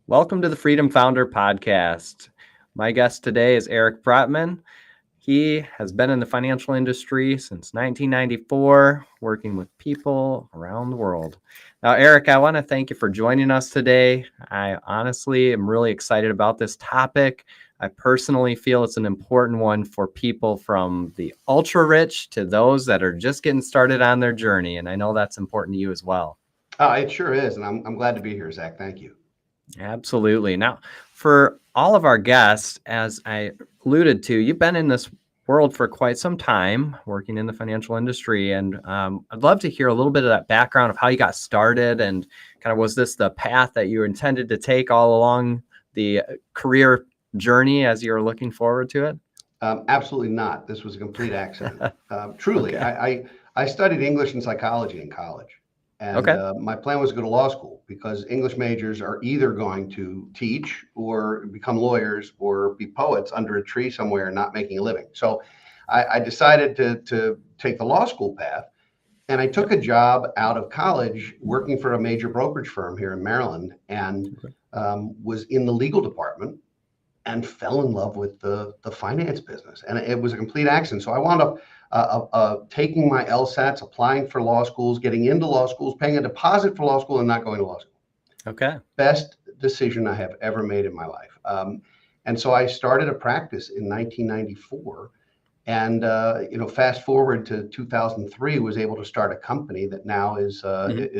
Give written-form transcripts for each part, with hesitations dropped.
Welcome to the Freedom Founder Podcast. My guest today is Eric Brotman. He has been in the financial industry since 1994, working with people around the world. Now, Eric, I want to thank you for joining us today. I honestly am really excited about this topic. I personally feel it's an important one for people from the ultra rich to those that are just getting started on their journey. And I know that's important to you as well. It sure is. And I'm glad to be here, Zach. Thank you. Absolutely. Now, for all of our guests, as I alluded to, you've been in this world for quite some time, working in the financial industry. And I'd love to hear a little bit of that background of how you got started and kind of was this the path that you intended to take all along the career journey as you were looking forward to it? Absolutely not. This was a complete accident. Truly, okay. I studied English and psychology in college. And my plan was to go to law school because English majors are either going to teach or become lawyers or be poets under a tree somewhere not making a living. So I decided to take the law school path. And I took a job out of college working for a major brokerage firm here in Maryland and was in the legal department and fell in love with the finance business. And it was a complete accident. So I wound up taking my LSATs, applying for law schools, getting into law schools, paying a deposit for law school and not going to law school. Okay. Best decision I have ever made in my life. And so I started a practice in 1994. And, fast forward to 2003, was able to start a company that now is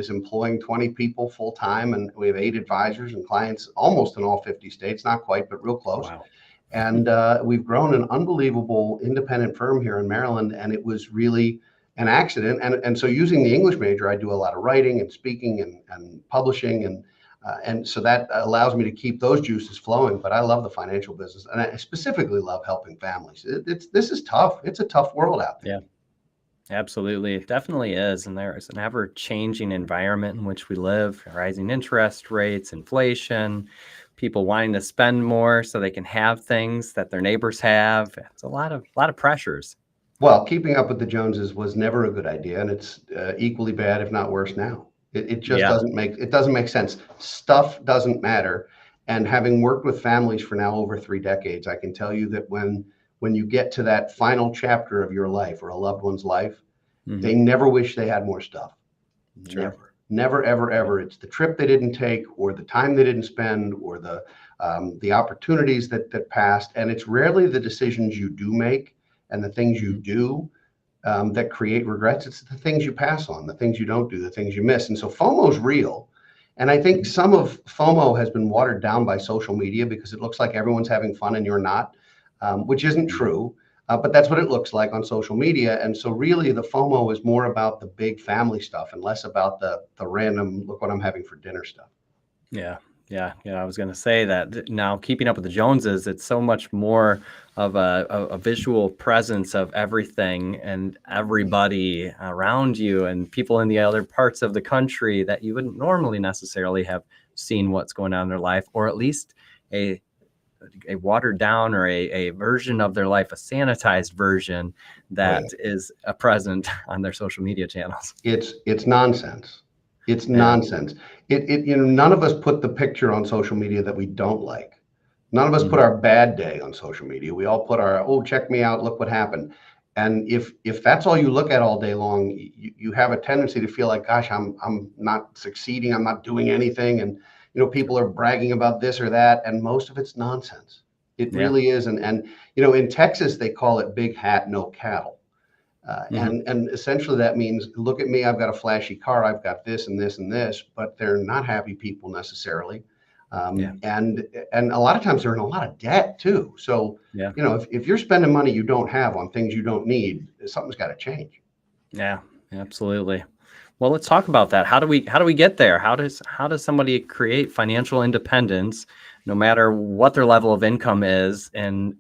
employing 20 people full time. And we have 8 advisors and clients almost in all 50 states, not quite, but real close. Wow. And we've grown an unbelievable independent firm here in Maryland. And it was really an accident. And so using the English major, I do a lot of writing and speaking and publishing. And so that allows me to keep those juices flowing. But I love the financial business, and I specifically love helping families. This is tough. It's a tough world out there. Yeah, absolutely. It definitely is. And there is an ever-changing environment in which we live, rising interest rates, inflation, people wanting to spend more so they can have things that their neighbors have. It's a lot of pressures. Well, keeping up with the Joneses was never a good idea, and it's equally bad, if not worse now. It just doesn't make sense. Stuff doesn't matter. And having worked with families for now over 3 decades, I can tell you that when you get to that final chapter of your life or a loved one's life, they never wish they had more stuff. Sure. Never, ever, ever. It's the trip they didn't take or the time they didn't spend or the opportunities that passed. And it's rarely the decisions you do make and the things you do that create regrets. It's the things you pass on, the things you don't do, the things you miss. And so FOMO is real. And I think some of FOMO has been watered down by social media because it looks like everyone's having fun and you're not, which isn't true. But that's what it looks like on social media. And so really the FOMO is more about the big family stuff and less about the random, look what I'm having for dinner stuff. Yeah. I was going to say that now keeping up with the Joneses, it's so much more of a visual presence of everything and everybody around you and people in the other parts of the country that you wouldn't normally necessarily have seen what's going on in their life, or at least a watered down or a version of their life, a sanitized version that is present on their social media channels. It's nonsense. It's nonsense. None of us put the picture on social media that we don't like. None of us put our bad day on social media. We all put our, oh, check me out, look what happened. And if that's all you look at all day long, you have a tendency to feel like, gosh, I'm not succeeding, I'm not doing anything. And people are bragging about this or that, and most of it's nonsense. It really is. And in Texas, they call it big hat, no cattle. And essentially that means, look at me, I've got a flashy car, I've got this and this and this, but they're not happy people necessarily. And a lot of times they're in a lot of debt too. So, if you're spending money you don't have on things you don't need, something's got to change. Yeah, absolutely. Well, let's talk about that. How do we get there? How does somebody create financial independence, no matter what their level of income is, and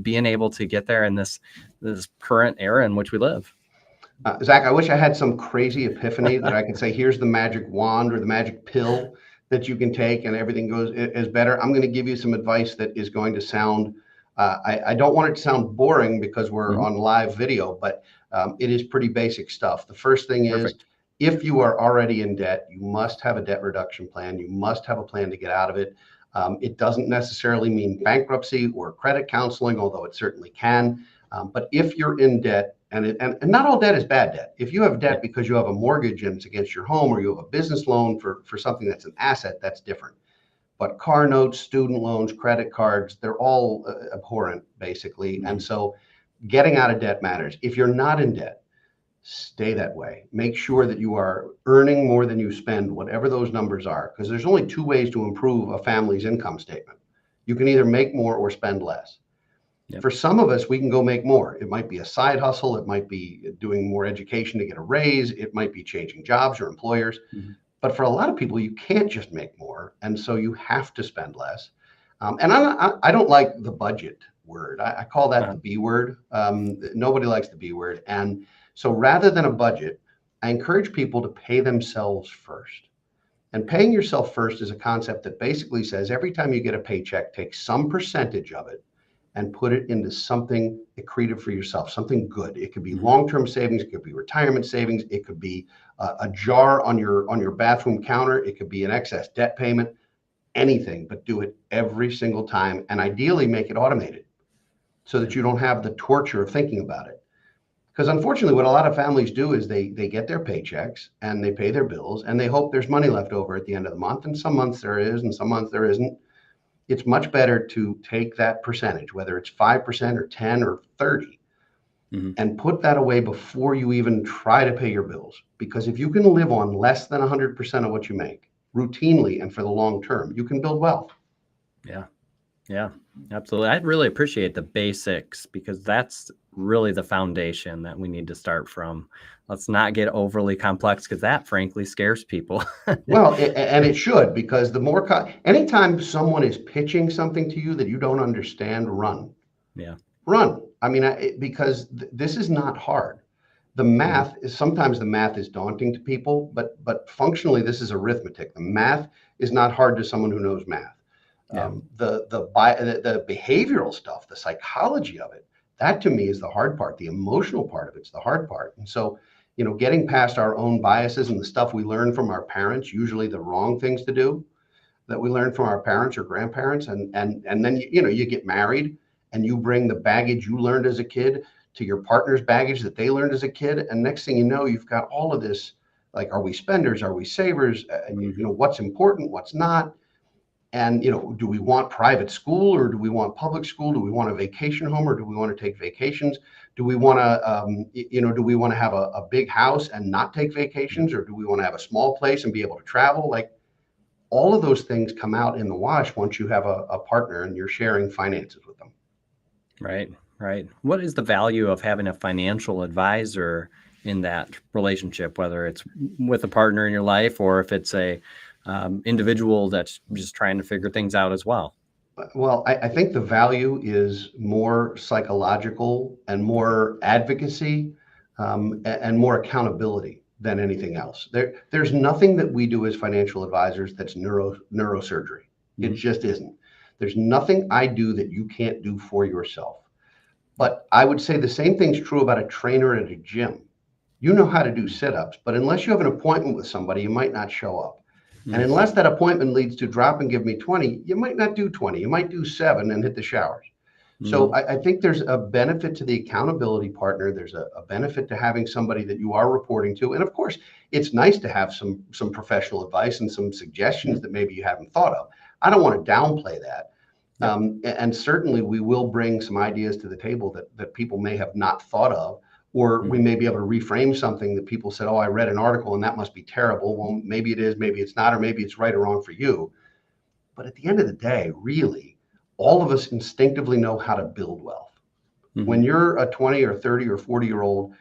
being able to get there in this current era in which we live? Zach, I wish I had some crazy epiphany that I could say, here's the magic wand or the magic pill that you can take and everything is better. I'm going to give you some advice that is going to sound, I don't want it to sound boring because we're on live video, but it is pretty basic stuff. The first thing is, if you are already in debt, you must have a debt reduction plan. You must have a plan to get out of it. It doesn't necessarily mean bankruptcy or credit counseling, although it certainly can. But if you're in debt, and not all debt is bad debt. If you have debt because you have a mortgage and it's against your home, or you have a business loan for something that's an asset, that's different. But car notes, student loans, credit cards, they're all abhorrent, basically. And so getting out of debt matters. If you're not in debt, stay that way. Make sure that you are earning more than you spend, whatever those numbers are, because there's only two ways to improve a family's income statement. You can either make more or spend less. For some of us, we can go make more. It might be a side hustle. It might be doing more education to get a raise. It might be changing jobs or employers. But for a lot of people, you can't just make more. And so you have to spend less. And I don't like the budget word. I call that the B word. Nobody likes the B word. And so rather than a budget, I encourage people to pay themselves first. And paying yourself first is a concept that basically says every time you get a paycheck, take some percentage of it and put it into something accretive for yourself, something good. It could be long-term savings, it could be retirement savings, it could be a jar on your bathroom counter, it could be an excess debt payment, anything, but do it every single time, and ideally make it automated so that you don't have the torture of thinking about it. Because unfortunately, what a lot of families do is they get their paychecks and they pay their bills and they hope there's money left over at the end of the month, and some months there is and some months there isn't. It's much better to take that percentage, whether it's 5% or 10 or 30, and put that away before you even try to pay your bills. Because if you can live on less than 100% of what you make routinely and for the long term, you can build wealth. Yeah, absolutely. I really appreciate the basics, because that's really the foundation that we need to start from. Let's not get overly complex, because that frankly scares people. Well, and it should, because the more, anytime someone is pitching something to you that you don't understand, run. Run. I mean, because this is not hard. The math is, sometimes the math is daunting to people, but functionally this is arithmetic. The math is not hard to someone who knows math. The behavioral stuff, the psychology of it, that to me is the hard part. The emotional part of it's the hard part. And so, getting past our own biases and the stuff we learn from our parents, usually the wrong things to do that we learn from our parents or grandparents, and then you get married and you bring the baggage you learned as a kid to your partner's baggage that they learned as a kid, and next thing you know, you've got all of this, like, are we spenders, are we savers, what's important, what's not. And, do we want private school or do we want public school? Do we want a vacation home or do we want to take vacations? Do we want to, have a big house and not take vacations, or do we want to have a small place and be able to travel? Like, all of those things come out in the wash once you have a partner and you're sharing finances with them. Right. What is the value of having a financial advisor in that relationship, whether it's with a partner in your life or if it's a individual that's just trying to figure things out as well? Well, I think the value is more psychological and more advocacy, and more accountability than anything else. There's nothing that we do as financial advisors that's neurosurgery. It just isn't. There's nothing I do that you can't do for yourself. But I would say the same thing's true about a trainer at a gym. You know how to do sit-ups, but unless you have an appointment with somebody, you might not show up. And unless that appointment leads to drop and give me 20, you might not do 20. You might do 7 and hit the showers. So I think there's a benefit to the accountability partner. There's a benefit to having somebody that you are reporting to. And of course, it's nice to have some professional advice and some suggestions that maybe you haven't thought of. I don't want to downplay that. And certainly we will bring some ideas to the table that people may have not thought of. Or we may be able to reframe something that people said, oh, I read an article and that must be terrible. Well, maybe it is, maybe it's not, or maybe it's right or wrong for you. But at the end of the day, really, all of us instinctively know how to build wealth. When you're a 20 or 30 or 40-year-old,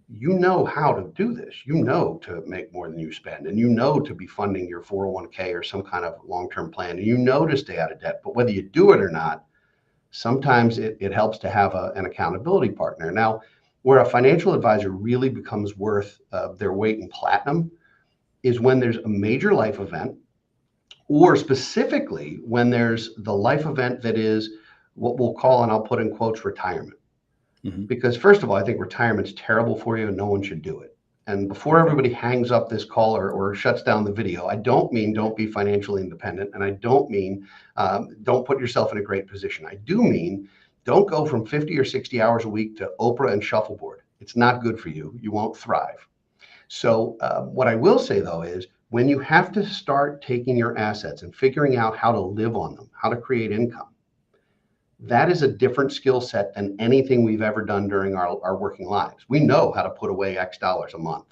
you know how to do this. You know to make more than you spend, and you know to be funding your 401k or some kind of long-term plan, and you know to stay out of debt. But whether you do it or not, sometimes it helps to have an accountability partner. Now, where a financial advisor really becomes worth their weight in platinum is when there's a major life event, or specifically when there's the life event that is what we'll call, and I'll put in quotes, retirement. Because first of all, I think retirement's terrible for you and no one should do it. And before everybody hangs up this call or shuts down the video, I don't mean don't be financially independent. And I don't mean don't put yourself in a great position. I do mean don't go from 50 or 60 hours a week to Oprah and shuffleboard. It's not good for you. You won't thrive. So what I will say, though, is when you have to start taking your assets and figuring out how to live on them, how to create income, that is a different skill set than anything we've ever done during our working lives. We know how to put away X dollars a month,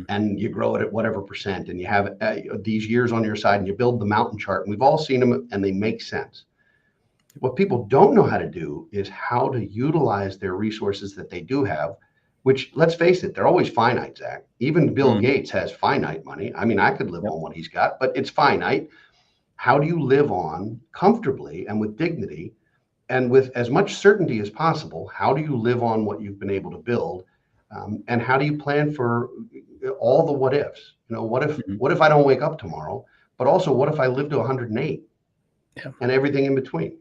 and you grow it at whatever percent, and you have these years on your side, and you build the mountain chart, and we've all seen them, and they make sense. What people don't know how to do is how to utilize their resources that they do have, which, let's face it, they're always finite, Zach. Even Bill Gates has finite money. I mean, I could live on what he's got, but it's finite. How do you live on comfortably and with dignity and with as much certainty as possible? How do you live on what you've been able to build? And how do you plan for all the what ifs? What if I don't wake up tomorrow? But also, what if I live to 108 and everything in between?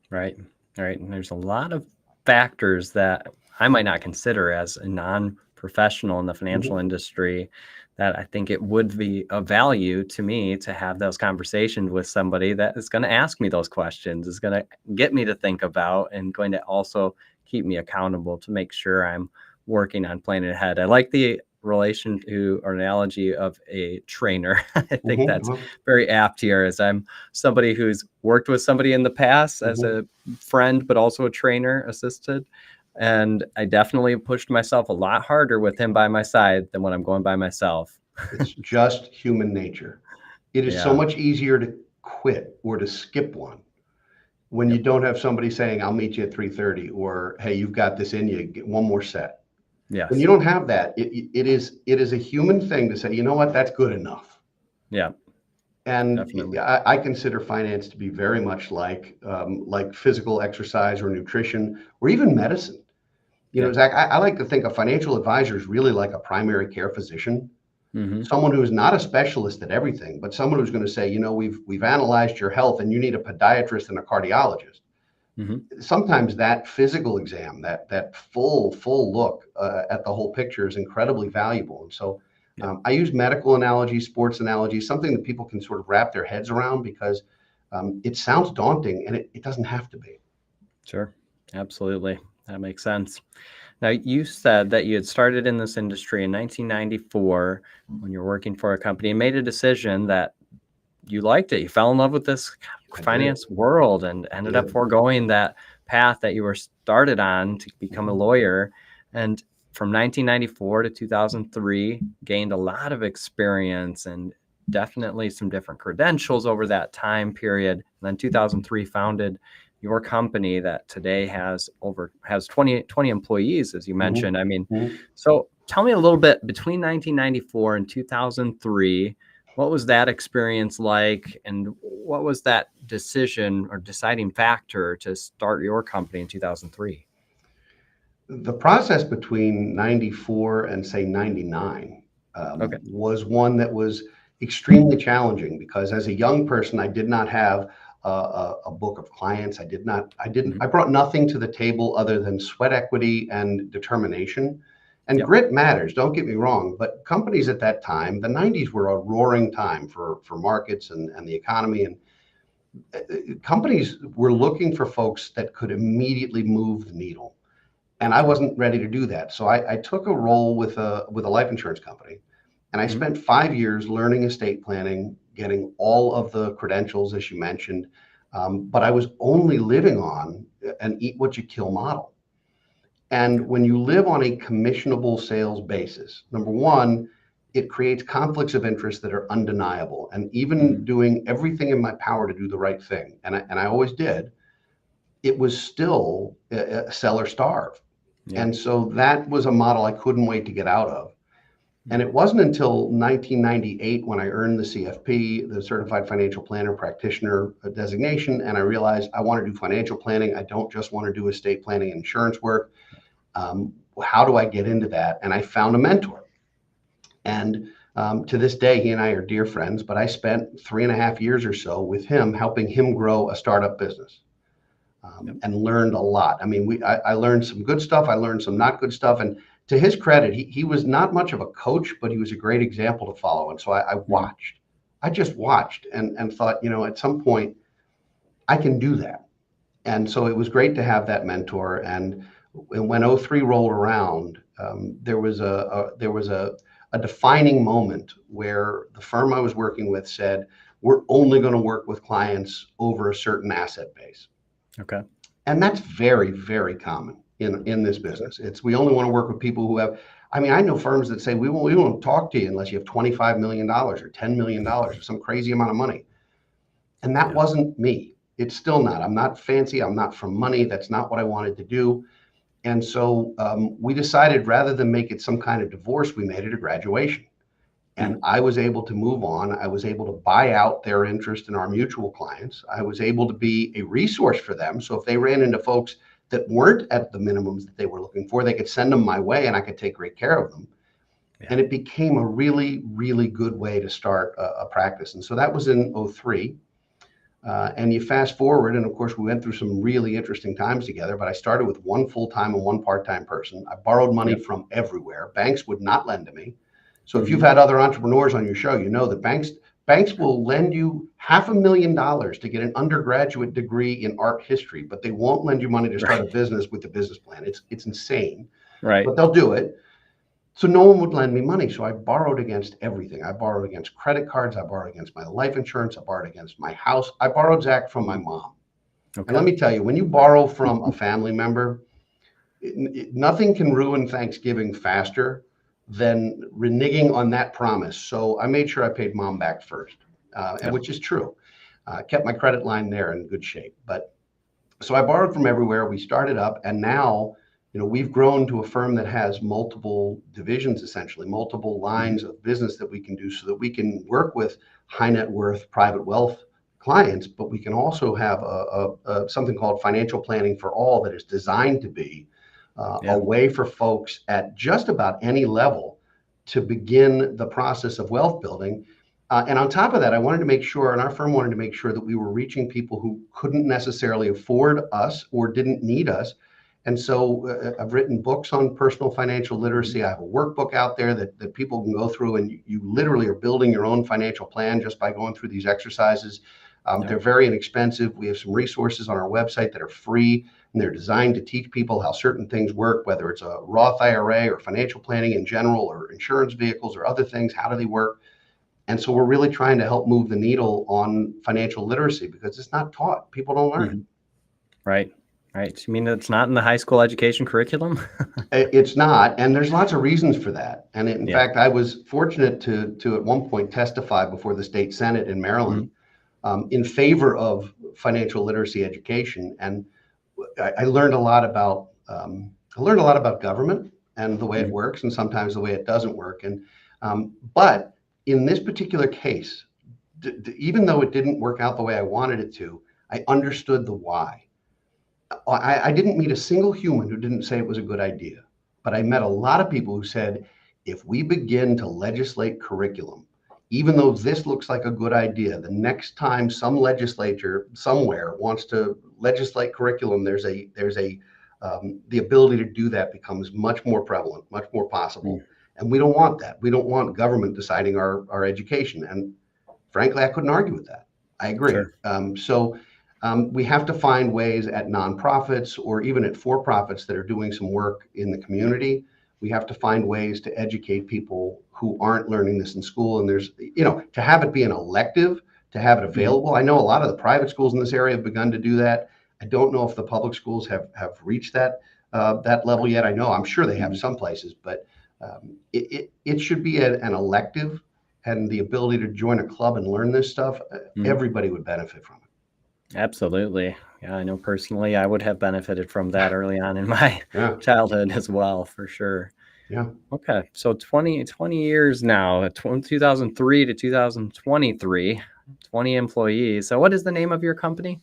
Right. And there's a lot of factors that I might not consider as a non-professional in the financial industry that I think it would be of value to me to have those conversations with somebody that is going to ask me those questions, is going to get me to think about, and going to also keep me accountable to make sure I'm working on planning ahead. I like the relation to or analogy of a trainer. I think that's very apt here, as I'm somebody who's worked with somebody in the past as a friend, but also a trainer assisted. And I definitely pushed myself a lot harder with him by my side than when I'm going by myself. It's just human nature. It is so much easier to quit or to skip one when you don't have somebody saying, I'll meet you at 3:30, or, hey, you've got this in you, get one more set. Yes. When you don't have that, it is a human thing to say, you know what, that's good enough. Yeah. And I consider finance to be very much like physical exercise or nutrition or even medicine. Zach, I like to think of financial advisors really like a primary care physician, someone who is not a specialist at everything, but someone who's going to say, we've analyzed your health and you need a podiatrist and a cardiologist. Sometimes that physical exam, that full look at the whole picture is incredibly valuable. And so I use medical analogies, sports analogies, something that people can sort of wrap their heads around, because it sounds daunting, and it doesn't have to be. Sure. Absolutely. That makes sense. Now, you said that you had started in this industry in 1994 when you're working for a company and made a decision that you liked it. You fell in love with this finance world and ended up foregoing that path that you were started on to become a lawyer. And from 1994 to 2003, gained a lot of experience and definitely some different credentials over that time period. And then 2003 founded your company that today has 20 employees, as you mentioned. I mean, so tell me a little bit, between 1994 and 2003, what was that experience like? And what was that decision or deciding factor to start your company in 2003? The process between 94 and say 99 was one that was extremely challenging, because as a young person, I did not have a book of clients. I brought nothing to the table other than sweat equity and determination. And grit matters, don't get me wrong, but companies at that time, the 90s were a roaring time for markets and the economy, and companies were looking for folks that could immediately move the needle. And I wasn't ready to do that. So I took a role with a life insurance company, and I spent 5 years learning estate planning, getting all of the credentials, as you mentioned, but I was only living on an eat what you kill model. And when you live on a commissionable sales basis, number one, it creates conflicts of interest that are undeniable. And even doing everything in my power to do the right thing, and I always did, it was still sell or starve. And so that was a model I couldn't wait to get out of. And it wasn't until 1998 when I earned the CFP, the Certified Financial Planner Practitioner designation, and I realized I want to do financial planning. I don't just want to do estate planning and insurance work. How do I get into that? And I found a mentor. And to this day, he and I are dear friends, but I spent 3.5 years or so with him, helping him grow a startup business. And learned a lot. I mean, I learned some good stuff. I learned some not good stuff. And to his credit, he was not much of a coach, but he was a great example to follow. And so I watched. I just watched and thought, at some point I can do that. And so it was great to have that mentor. And when '03 rolled around, there was a defining moment where the firm I was working with said, we're only going to work with clients over a certain asset base. Okay. And that's very, very common in this business. We only want to work with people who have, I know firms that say we won't talk to you unless you have $25 million or $10 million or some crazy amount of money. And that wasn't me. It's still not. I'm not fancy. I'm not from money. That's not what I wanted to do. And so we decided, rather than make it some kind of divorce, we made it a graduation. And I was able to move on. I was able to buy out their interest in our mutual clients. I was able to be a resource for them. So if they ran into folks that weren't at the minimums that they were looking for, they could send them my way and I could take great care of them. Yeah. And it became a really, really good way to start a practice. And so that was in '03. And you fast forward, and of course, we went through some really interesting times together, but I started with one full-time and one part-time person. I borrowed money from everywhere. Banks would not lend to me. So if you've had other entrepreneurs on your show, you know that banks will lend you $500,000 to get an undergraduate degree in art history, but they won't lend you money to start a business with a business plan. It's insane. Right. But they'll do it. So no one would lend me money. So I borrowed against everything. I borrowed against credit cards. I borrowed against my life insurance. I borrowed against my house. I borrowed, Zach, from my mom. Okay. And let me tell you, when you borrow from a family member, nothing can ruin Thanksgiving faster than reneging on that promise. So I made sure I paid mom back first, which is true. Kept my credit line there in good shape. But so I borrowed from everywhere. We started up, and now, we've grown to a firm that has multiple divisions, essentially multiple lines of business that we can do, so that we can work with high net worth private wealth clients, but we can also have a something called financial planning for all that is designed to be a way for folks at just about any level to begin the process of wealth building. And on top of that, I wanted to make sure, and our firm wanted to make sure, that we were reaching people who couldn't necessarily afford us or didn't need us. And so I've written books on personal financial literacy. I have a workbook out there that people can go through, and you literally are building your own financial plan just by going through these exercises. They're very inexpensive. We have some resources on our website that are free, and they're designed to teach people how certain things work, whether it's a Roth IRA or financial planning in general or insurance vehicles or other things. How do they work? And so we're really trying to help move the needle on financial literacy, because it's not taught. People don't learn it. Right. You mean it's not in the high school education curriculum? It's not. And there's lots of reasons for that. And in fact, I was fortunate to at one point testify before the state Senate in Maryland in favor of financial literacy education. And I learned a lot about government and the way it works, and sometimes the way it doesn't work. And but in this particular case, even though it didn't work out the way I wanted it to, I understood the why. I didn't meet a single human who didn't say it was a good idea, but I met a lot of people who said, if we begin to legislate curriculum, even though this looks like a good idea, the next time some legislature somewhere wants to legislate curriculum, the ability to do that becomes much more prevalent, much more possible. And we don't want that. We don't want government deciding our education. And frankly, I couldn't argue with that. I agree. Sure. We have to find ways at nonprofits or even at for-profits that are doing some work in the community. We have to find ways to educate people who aren't learning this in school. And there's, to have it be an elective, to have it available. I know a lot of the private schools in this area have begun to do that. I don't know if the public schools have reached that level yet. I'm sure they have some places, but it should be an elective, and the ability to join a club and learn this stuff, everybody would benefit from it. Absolutely. Yeah, I know personally I would have benefited from that early on in my childhood as well, for sure. Yeah. Okay. So 20 years now, 2003 to 2023, 20 employees. So what is the name of your company?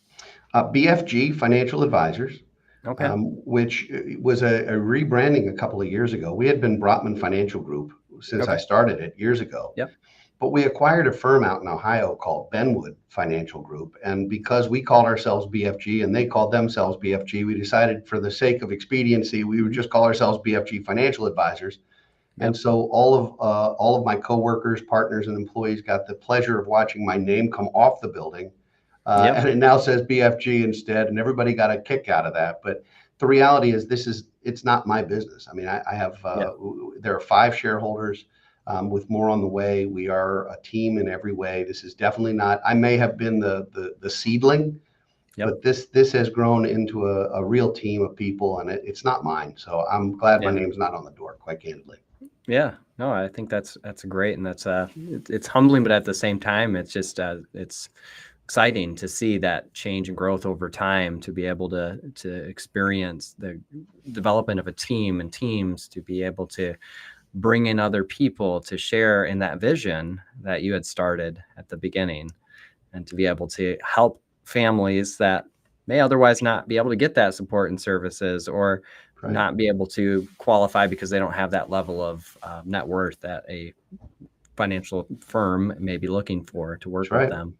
BFG Financial Advisors. Okay. Which was a rebranding a couple of years ago. We had been Brotman Financial Group since I started it years ago. Yep. But we acquired a firm out in Ohio called Benwood Financial Group. And because we called ourselves BFG and they called themselves BFG, we decided for the sake of expediency, we would just call ourselves BFG Financial Advisors. And so all of my coworkers, partners, and employees got the pleasure of watching my name come off the building. And it now says BFG instead, and everybody got a kick out of that. But the reality is it's not my business. I mean, I have, there are 5 shareholders. With more on the way. We are a team in every way. This is definitely not, I may have been the seedling, but this has grown into a real team of people, and it's not mine. So I'm glad my name's not on the door, quite candidly. Yeah, no, I think that's great. And that's, it's humbling, but at the same time, it's just, it's exciting to see that change and growth over time, to be able to experience the development of a team and teams, to be able to bring in other people to share in that vision that you had started at the beginning, and to be able to help families that may otherwise not be able to get that support and services, or not be able to qualify because they don't have that level of net worth that a financial firm may be looking for to work with them.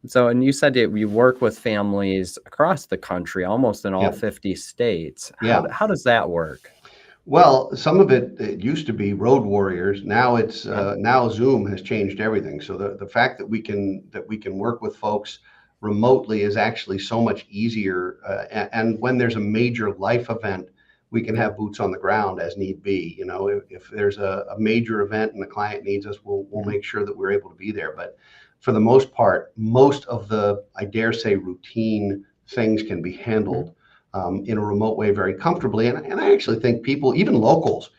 So, and you said that you work with families across the country, almost in all 50 states. How does that work? Well, some of it used to be road warriors. Now it's now Zoom has changed everything. So the fact that we can work with folks remotely is actually so much easier. And when there's a major life event, we can have boots on the ground as need be. You know, if there's a major event and the client needs us, we'll make sure that we're able to be there. But for the most part, most of the, I dare say, routine things can be handled in a remote way very comfortably. And I actually think people, even locals,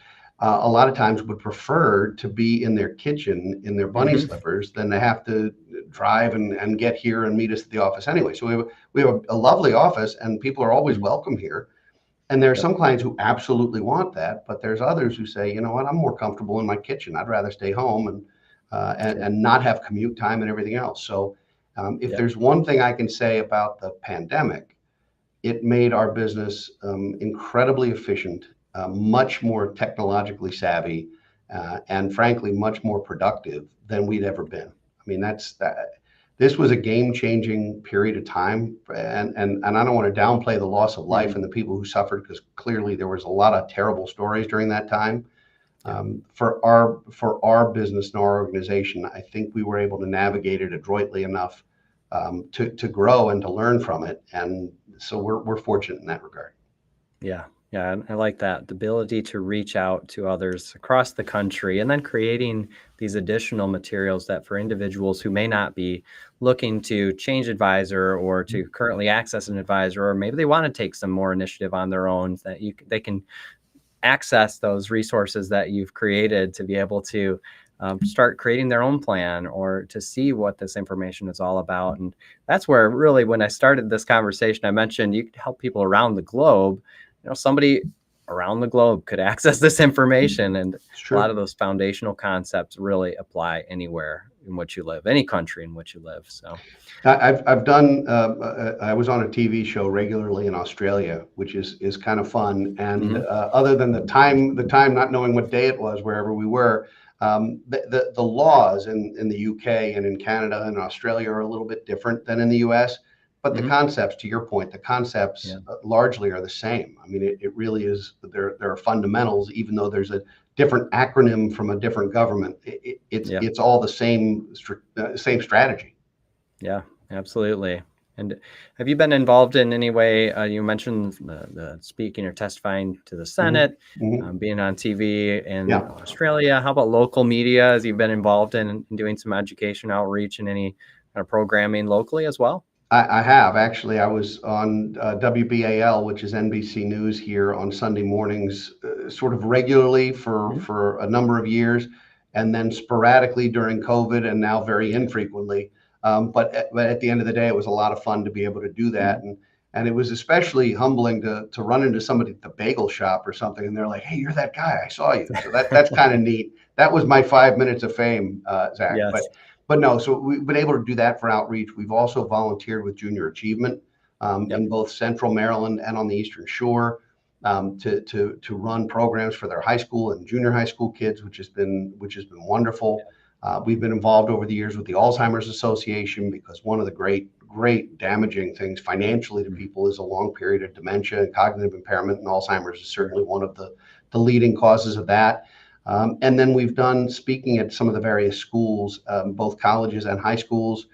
a lot of times would prefer to be in their kitchen in their bunny slippers than to have to drive and get here and meet us at the office anyway. So we have a lovely office, and people are always welcome here. And there are some clients who absolutely want that, but there's others who say, you know what, I'm more comfortable in my kitchen. I'd rather stay home and not have commute time and everything else. So if there's one thing I can say about the pandemic, it made our business incredibly efficient, much more technologically savvy, and frankly, much more productive than we'd ever been. I mean, this was a game-changing period of time, and I don't want to downplay the loss of life and the people who suffered, because clearly there was a lot of terrible stories during that time. For our business and our organization, I think we were able to navigate it adroitly enough to grow and to learn from it, and so we're fortunate in that regard. Yeah, I like that, the ability to reach out to others across the country, and then creating these additional materials that for individuals who may not be looking to change advisor or to currently access an advisor, or maybe they want to take some more initiative on their own, that they can access those resources that you've created to be able to start creating their own plan, or to see what this information is all about. And that's where really, when I started this conversation, I mentioned you could help people around the globe. You know, somebody around the globe could access this information, and a lot of those foundational concepts really apply anywhere in which you live, any country in which you live. So I've done, I was on a TV show regularly in Australia, which is kind of fun. And other than the time not knowing what day it was wherever we were, the laws in the UK and in Canada and Australia are a little bit different than in the US, but the concepts, to your point, the concepts largely are the same. I mean, it really is, there are fundamentals, even though there's a different acronym from a different government. It's all the same strategy. Yeah, absolutely. And have you been involved in any way? You mentioned the speaking or testifying to the Senate, being on TV in Australia. How about local media? Have you been involved in doing some education outreach and any kind of programming locally as well? I have. Actually, I was on WBAL, which is NBC News here, on Sunday mornings, sort of regularly for a number of years, and then sporadically during COVID, and now very infrequently. But at the end of the day, it was a lot of fun to be able to do that. And it was especially humbling to run into somebody at the bagel shop or something, and they're like, "Hey, you're that guy, I saw you." So that's kind of neat. That was my 5 minutes of fame, Zach. Yes. But no, so we've been able to do that for outreach. We've also volunteered with Junior Achievement in both Central Maryland and on the Eastern Shore to run programs for their high school and junior high school kids, which has been wonderful. We've been involved over the years with the Alzheimer's Association, because one of the great damaging things financially to people is a long period of dementia and cognitive impairment, and Alzheimer's is certainly one of the leading causes of that. And then we've done speaking at some of the various schools, both colleges and high schools.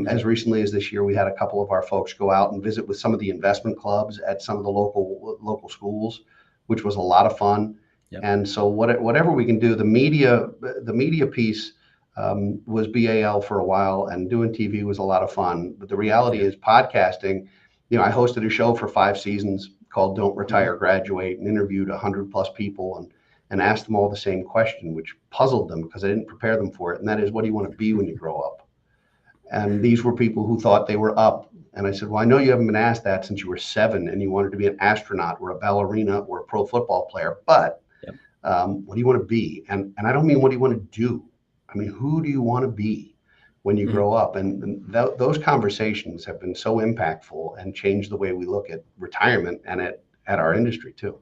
As recently as this year, we had a couple of our folks go out and visit with some of the investment clubs at some of the local schools, which was a lot of fun. Yep. And so whatever we can do, the media piece was BAL for a while, and doing TV was a lot of fun. But the reality is podcasting, I hosted a show for 5 seasons called Don't Retire, Graduate, and interviewed 100+ people and asked them all the same question, which puzzled them because I didn't prepare them for it. And that is, what do you want to be when you grow up? And these were people who thought they were up. And I said, well, I know you haven't been asked that since you were 7 and you wanted to be an astronaut or a ballerina or a pro football player, but what do you want to be? And I don't mean what do you want to do? I mean, who do you want to be when you grow up? And those conversations have been so impactful and changed the way we look at retirement and at our industry too.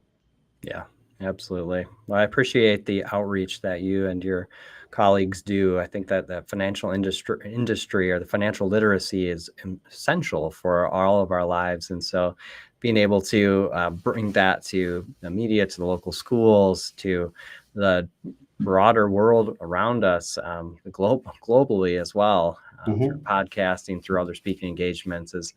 Yeah, absolutely. Well, I appreciate the outreach that you and your colleagues do. I think that the financial industry or the financial literacy is essential for all of our lives. And so being able to bring that to the media, to the local schools, to the broader world around us, globally as well, through podcasting, through other speaking engagements is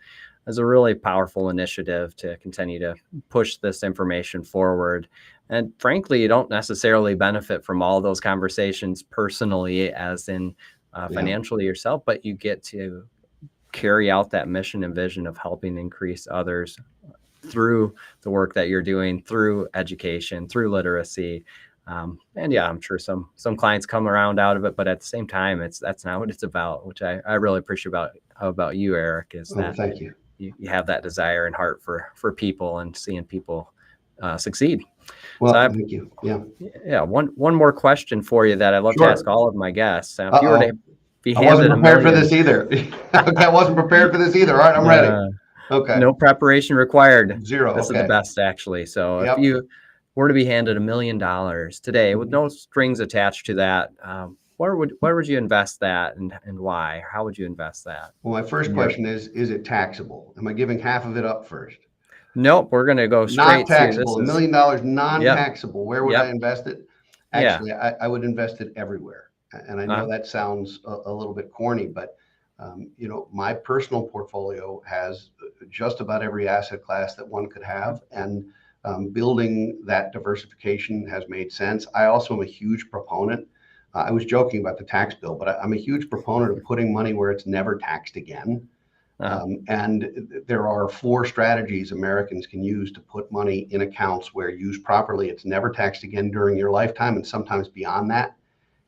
a really powerful initiative to continue to push this information forward. And frankly, you don't necessarily benefit from all those conversations personally, as in financially yourself, but you get to carry out that mission and vision of helping increase others through the work that you're doing, through education, through literacy. And yeah, I'm sure some clients come around out of it, but at the same time, that's not what it's about, which I really appreciate about you, Eric, is that thank you. You have that desire and heart for people and seeing people succeed. Well, so thank you. Yeah. One more question for you that I'd love to ask all of my guests. If you were to be I wasn't prepared for this either. I wasn't prepared for this either. All right, I'm ready. Okay. No preparation required. 0. This is the best, actually. So if you were to be handed $1 million today with no strings attached to that, where would you invest that, and why? How would you invest that? Well, my first question is it taxable? Am I giving half of it up first? Nope, we're going to go straight not taxable. $1 million non-taxable. Where would I invest it? Actually, I would invest it everywhere. And I know that sounds a little bit corny, but my personal portfolio has just about every asset class that one could have, and building that diversification has made sense. I also am a huge proponent. I was joking about the tax bill, but I'm a huge proponent of putting money where it's never taxed again. And there are 4 strategies Americans can use to put money in accounts where, used properly, it's never taxed again during your lifetime, and sometimes beyond that.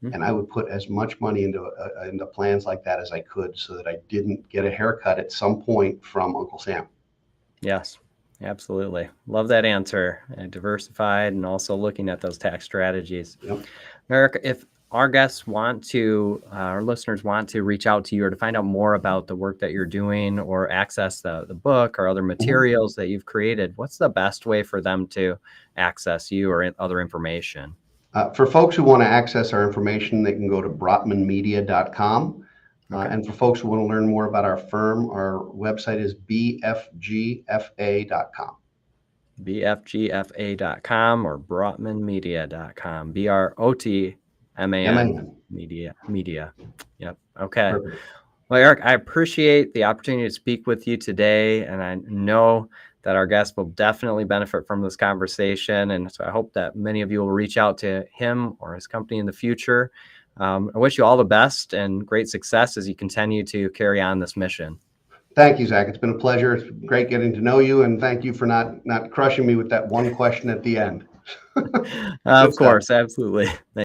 And I would put as much money into plans like that as I could, so that I didn't get a haircut at some point from Uncle Sam. Yes, absolutely. Love that answer. Diversified, and also looking at those tax strategies. Eric, if our guests our listeners want to reach out to you or to find out more about the work that you're doing, or access the book or other materials that you've created, what's the best way for them to access you or other information? For folks who want to access our information, they can go to brotmanmedia.com. And for folks who want to learn more about our firm, our website is bfgfa.com. bfgfa.com or brotmanmedia.com. BROTMAN media. Yep. Okay. Perfect. Well, Eric, I appreciate the opportunity to speak with you today, and I know that our guests will definitely benefit from this conversation. And so I hope that many of you will reach out to him or his company in the future. I wish you all the best and great success as you continue to carry on this mission. Thank you, Zach. It's been a pleasure. It's great getting to know you, and thank you for not crushing me with that one question at the end. Of course, absolutely.